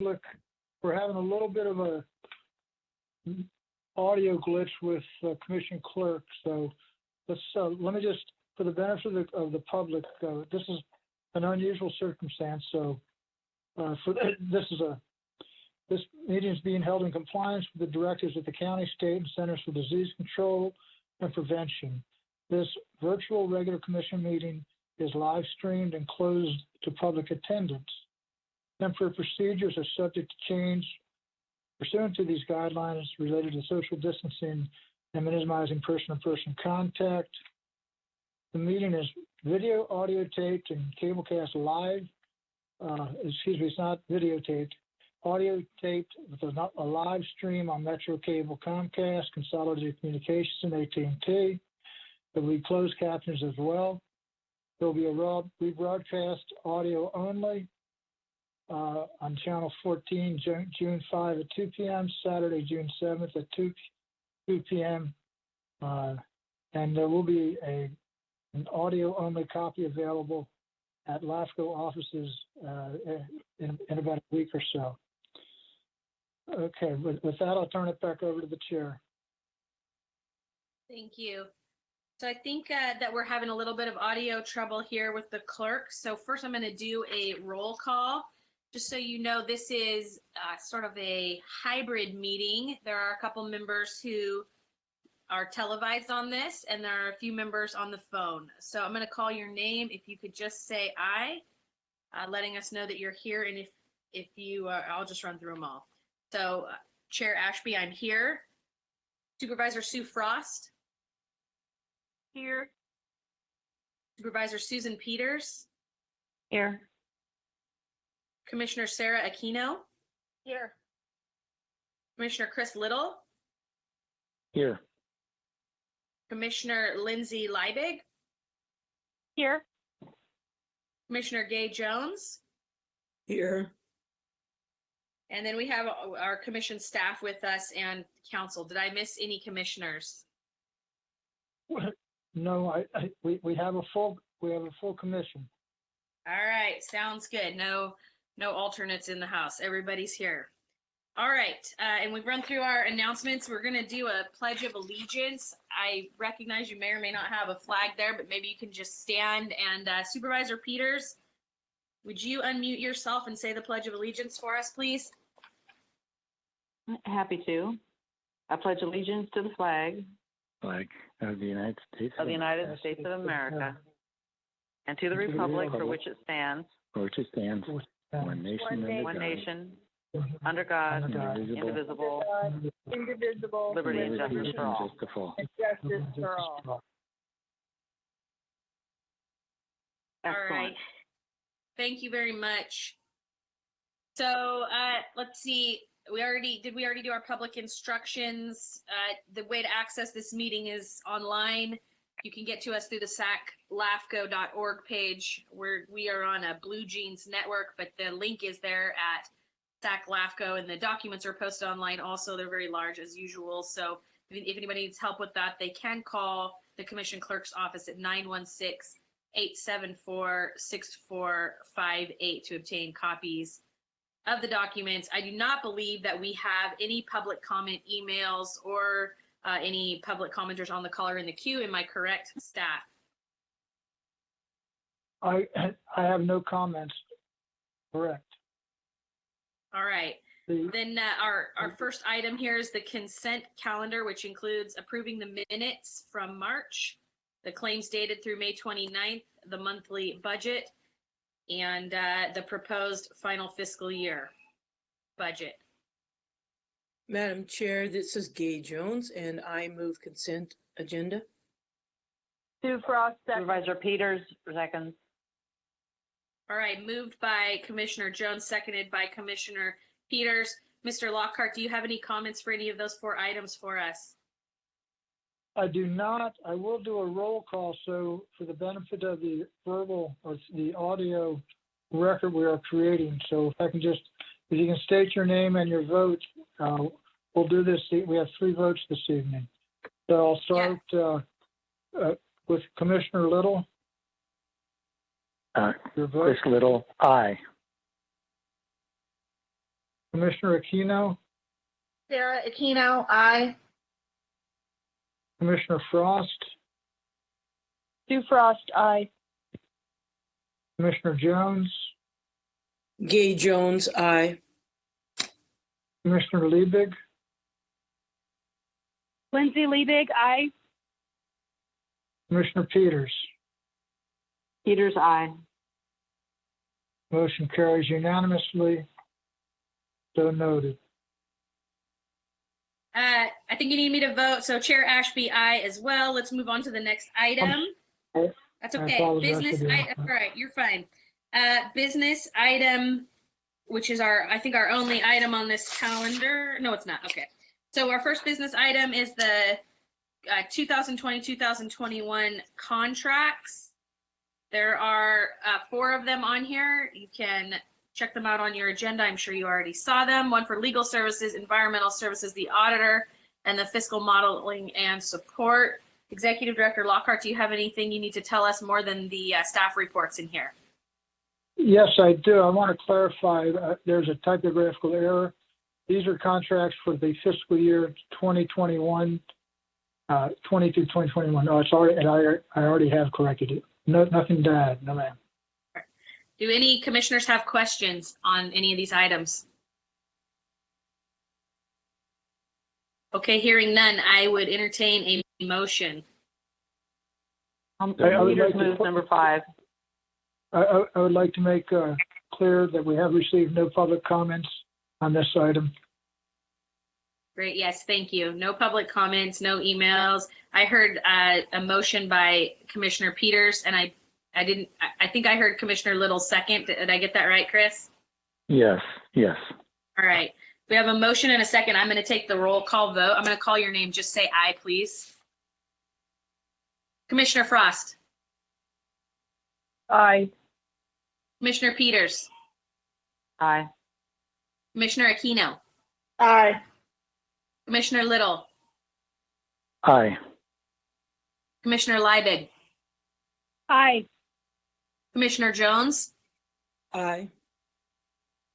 Look, we're having a little bit of a audio glitch with Commission Clerk, so let me just, for the benefit of the public, this is an unusual circumstance. So this meeting is being held in compliance with the directives of the county, state, and Centers for Disease Control and Prevention. This virtual regular commission meeting is live streamed and closed to public attendance. Temporary procedures are subject to change pursuant to these guidelines related to social distancing and minimizing person-to-person contact. The meeting is video, audio taped, and cablecast live. It's not videotaped. Audio taped with a live stream on Metro Cable, Comcast, Consolidated Communications, and AT&T. There will be closed captions as well. There will be a rebroadcast audio only on Channel 14, June 5 at 2 p.m., Saturday, June 7th at 2 p.m. And there will be an audio-only copy available at LAFCO offices in about a week or so. Okay, with that, I'll turn it back over to the chair. Thank you. So I think that we're having a little bit of audio trouble here with the clerk. So first I'm going to do a roll call. Just so you know, this is sort of a hybrid meeting. There are a couple members who are televised on this, and there are a few members on the phone. So I'm going to call your name. If you could just say aye, letting us know that you're here. And if you, I'll just run through them all. So Chair Ashby, I'm here. Supervisor Sue Frost. Here. Supervisor Susan Peters. Here. Commissioner Sarah Aquino. Here. Commissioner Chris Little. Here. Commissioner Lindsay Liebig. Here. Commissioner Gay Jones. Here. And then we have our commission staff with us and council. Did I miss any commissioners? No, we have a full commission. All right, sounds good. No alternates in the house. Everybody's here. All right, and we've run through our announcements. We're going to do a Pledge of Allegiance. I recognize you may or may not have a flag there, but maybe you can just stand. And Supervisor Peters, would you unmute yourself and say the Pledge of Allegiance for us, please? Happy to. I pledge allegiance to the flag Of the United States of the United States of America and to the republic for which it stands, one nation, one nation, under God, indivisible, liberty and justice for all. All right. Thank you very much. So let's see. Did we already do our public instructions? The way to access this meeting is online. You can get to us through the saclafco.org page, where we are on a Blue Jeans network, but the link is there at SacLafco, and the documents are posted online also. They're very large as usual. So if anybody needs help with that, they can call the commission clerk's office at 916-874-6458 to obtain copies of the documents. I do not believe that we have any public comment emails or any public commenters on the call or in the queue. Am I correct, staff? I have no comments. Correct. All right. Then our first item here is the consent calendar, which includes approving the minutes from March, the claims dated through May 29th, the monthly budget, and the proposed final fiscal year budget. Madam Chair, this is Gay Jones, and I move consent agenda. Sue Frost, Supervisor Peters, seconds. All right, moved by Commissioner Jones, seconded by Commissioner Peters. Mr. Lockhart, do you have any comments for any of those four items for us? I do not. I will do a roll call, so for the benefit of the verbal or the audio record we are creating. So if you can state your name and your vote, we'll do this. We have 3 votes this evening. So I'll start with Commissioner Little. Your vote. Chris Little, aye. Commissioner Aquino, Sarah Aquino, aye. Commissioner Frost, Sue Frost, aye. Commissioner Jones, Gay Jones, aye. Commissioner Liebig, Lindsay Liebig, aye. Commissioner Peters. Peters, aye. Motion carries unanimously. So noted. I think you need me to vote. So Chair Ashby, aye as well. Let's move on to the next item. sorry. That's I okay. apologize for Business doing item. that. All right, you're fine. Business item, which is I think our only item on this calendar. No, it's not. Okay. So our first business item is the 2020-2021 contracts. There are 4 of them on here. You can check them out on your agenda. I'm sure you already saw them. One for legal services, environmental services, the auditor, and the fiscal modeling and support. Executive Director Lockhart, do you have anything you need to tell us more than the staff reports in here? Yes, I do. I want to clarify, there's a typographical error. These are contracts for the fiscal year 2021, 20 to 2021. No, it's already, I already have corrected it. No, nothing to add. No, ma'am. Do any commissioners have questions on any of these items? Okay, hearing none, I would entertain a motion. I would Peters like to moves number 5. I would like to make clear that we have received no public comments on this item. Great, yes, thank you. No public comments, no emails. I heard a motion by Commissioner Peters, and I think I heard Commissioner Little second. Did I get that right, Chris? Yes, yes. All right. We have a motion and a second. I'm going to take the roll call vote. I'm going to call your name. Just say aye, please. Commissioner Frost. Aye. Commissioner Peters. Aye. Commissioner Aquino. Aye. Commissioner Little. Aye. Commissioner Liebig. Aye. Commissioner Jones. Aye.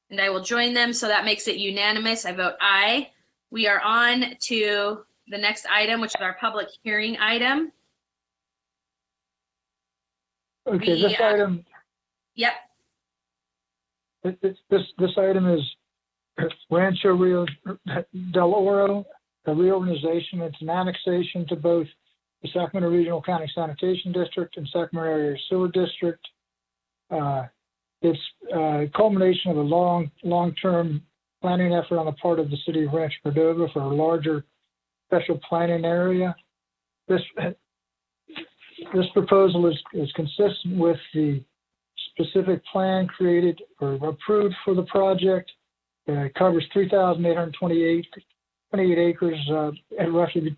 And I will join them, so that makes it unanimous. I vote aye. We are on to the next item, which is our public hearing item. Okay, this item, Yep. this item is Rancho Rio del Oro, a reorganization. It's an annexation to both the Sacramento Regional County Sanitation District and Sacramento Area Sewer District. It's a culmination of a long-term planning effort on the part of the city of Rancho Cordova for a larger special planning area. This proposal is consistent with the specific plan created or approved for the project. It covers 3,828 acres roughly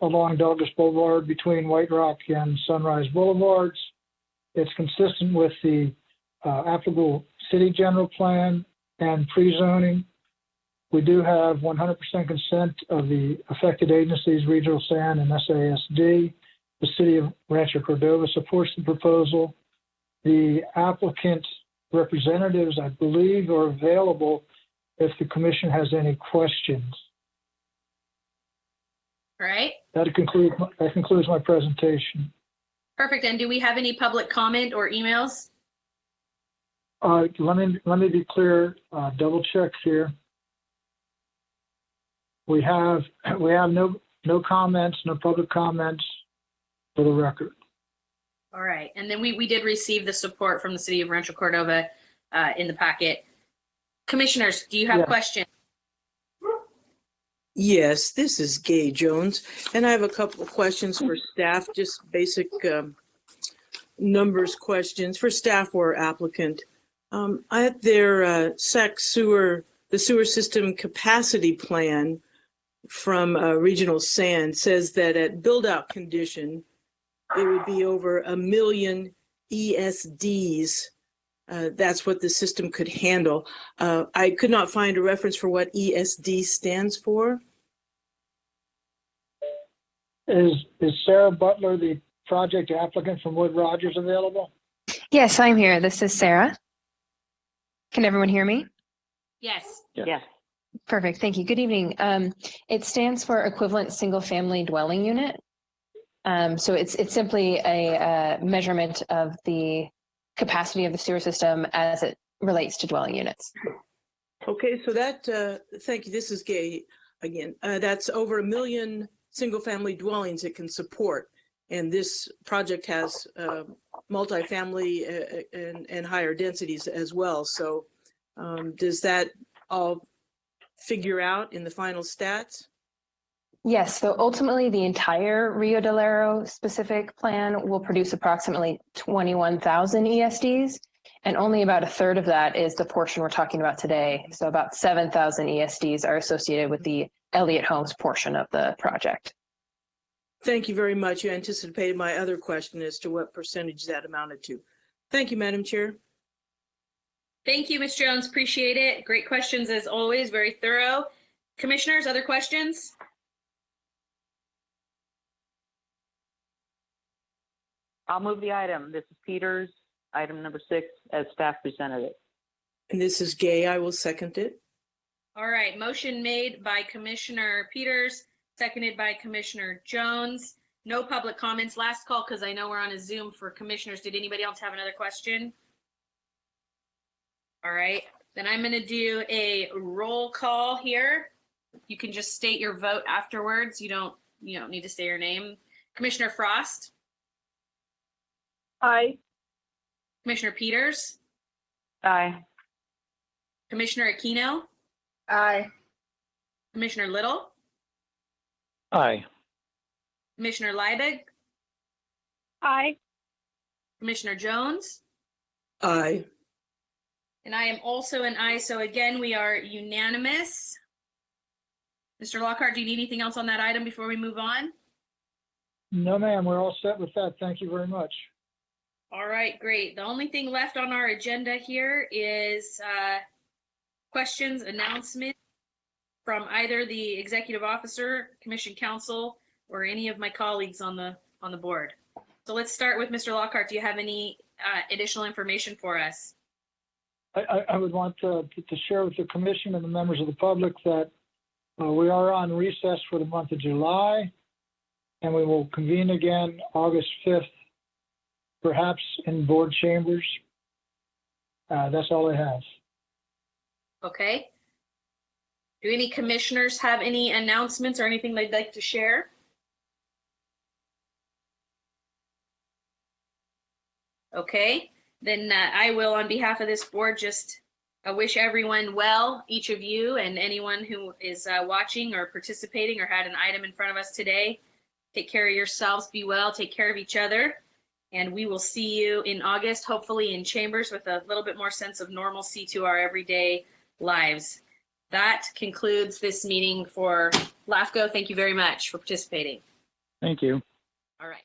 along Douglas Boulevard between White Rock and Sunrise Boulevards. It's consistent with the applicable city general plan and pre-zoning. We do have 100% consent of the affected agencies, Regional SAN and SASD. The city of Rancho Cordova supports the proposal. The applicant representatives, I believe, are available if the commission has any questions. All right. That concludes my presentation. Perfect. And do we have any public comment or emails? Let me be clear. Double check here. We have no comments, no public comments for the record. All right. And then we did receive the support from the city of Rancho Cordova in the packet. Commissioners, do you have questions? Yes, this is Gay Jones, and I have a couple of questions for staff, just basic numbers questions for staff or applicant. At their the sewer system capacity plan from Regional SAN says that at build-out condition, it would be over 1 million ESDs. That's what the system could handle. I could not find a reference for what ESD stands for. Is Sarah Butler, the project applicant from Wood Rogers, available? Yes, I'm here. This is Sarah. Can everyone hear me? Yes. Yes. Perfect. Thank you. Good evening. It stands for equivalent single-family dwelling unit. So it's simply a measurement of the capacity of the sewer system as it relates to dwelling units. Okay, so that, thank you. This is Gay again. That's over 1 million single-family dwellings it can support. And this project has multifamily and higher densities as well. So does that all figure out in the final stats? Yes. So ultimately, the entire Rio de Janeiro specific plan will produce approximately 21,000 ESDs. And only about a third of that is the portion we're talking about today. So about 7,000 ESDs are associated with the Elliott Homes portion of the project. Thank you very much. You anticipated my other question as to what percentage that amounted to. Thank you, Madam Chair. Thank you, Ms. Jones. Appreciate it. Great questions as always. Very thorough. Commissioners, other questions? I'll move the item. This is Peters, item number 6, as staff presented it. And this is Gay. I will second it. All right. Motion made by Commissioner Peters, seconded by Commissioner Jones. No public comments. Last call, because I know we're on a Zoom for commissioners. Did anybody else have another question? All right. Then I'm going to do a roll call here. You can just state your vote afterwards. You don't need to say your name. Commissioner Frost, Aye. Commissioner Peters, Aye. Commissioner Aquino, Aye. Commissioner Little, Aye. Commissioner Liebig, Aye. Commissioner Jones, Aye. and I am also an aye. So again, we are unanimous. Mr. Lockhart, do you need anything else on that item before we move on? No, ma'am, we're all set with that. Thank you very much. All right, great. The only thing left on our agenda here is questions, announcements from either the executive officer, commission counsel, or any of my colleagues on the board. So let's start with Mr. Lockhart. Do you have any additional information for us? I would want to share with the commission and the members of the public that we are on recess for the month of July, and we will convene again August 5th, perhaps in board chambers. That's all I have. Okay. Do any commissioners have any announcements or anything they'd like to share? Okay, then I will, on behalf of this board, just wish everyone well, each of you and anyone who is watching or participating or had an item in front of us today. Take care of yourselves, be well, take care of each other. And we will see you in August, hopefully in chambers with a little bit more sense of normalcy to our everyday lives. That concludes this meeting for LAFCO. Thank you very much for participating. Thank you. All right.